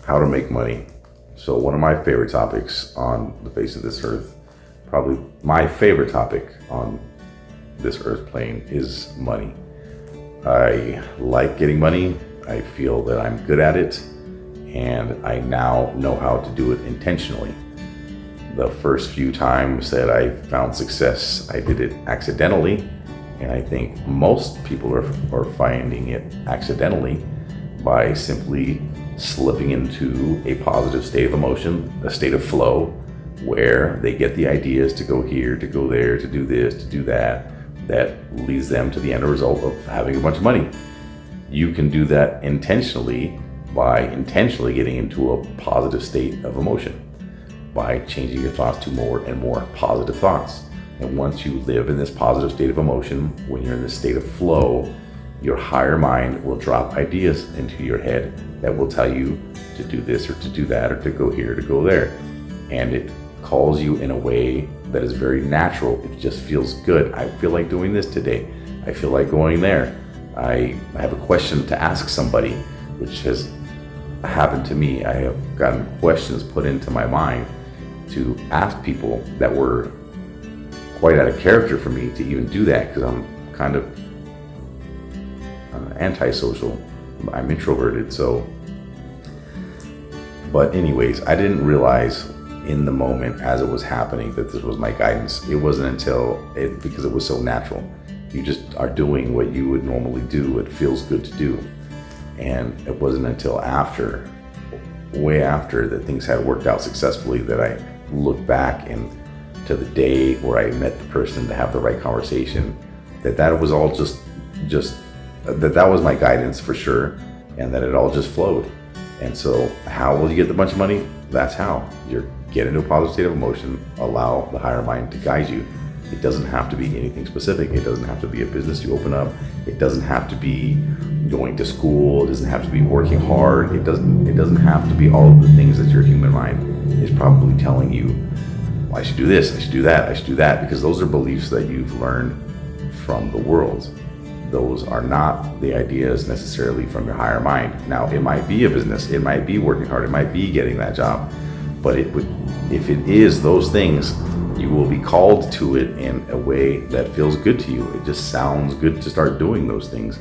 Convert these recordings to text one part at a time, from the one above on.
How to make money. So one of my favorite topics on the face of this earth, probably my favorite topic on this earth plane, is money. I like getting money. I feel that I'm good at it, and I now know how to do it intentionally. The first few times that I found success, I did it accidentally, and I think most people are finding it accidentally by simply slipping into a positive state of emotion, a state of flow, where they get the ideas to go here, to go there, to do this, to do that, that leads them to the end result of having a bunch of money. You can do that intentionally by intentionally getting into a positive state of emotion, by changing your thoughts to more and more positive thoughts. And once you live in this positive state of emotion, when you're in this state of flow, your higher mind will drop ideas into your head that will tell you to do this or to do that or to go here, to go there. And it calls you in a way that is very natural. It just feels good. I feel like doing this today. I feel like going there. I have a question to ask somebody, which has happened to me. I have gotten questions put into my mind to ask people that were quite out of character for me to even do that, because I'm kind of antisocial. I'm introverted. But anyways, I didn't realize in the moment as it was happening that this was my guidance. It wasn't until because it was so natural. You just are doing what you would normally do. It feels good to do. And it wasn't until after, way after, that things had worked out successfully that I looked back and to the day where I met the person to have the right conversation, that was all just that was my guidance for sure, and that it all just flowed. And so how will you get the bunch of money? That's how. You get into a positive state of emotion, allow the higher mind to guide you. It doesn't have to be anything specific. It doesn't have to be a business you open up. It doesn't have to be going to school. It doesn't have to be working hard. It doesn't have to be all of the things that your human mind is probably telling you, well, I should do this, I should do that, I should do that, because those are beliefs that you've learned from the world. Those are not the ideas necessarily from your higher mind. Now, it might be a business, it might be working hard, it might be getting that job, but if it is those things, you will be called to it in a way that feels good to you. It just sounds good to start doing those things.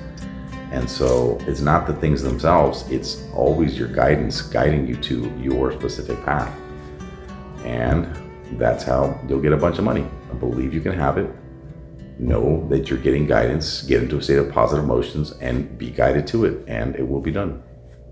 And so it's not the things themselves, it's always your guidance guiding you to your specific path. And that's how you'll get a bunch of money. I believe you can have it. Know that you're getting guidance, get into a state of positive emotions, and be guided to it, and it will be done.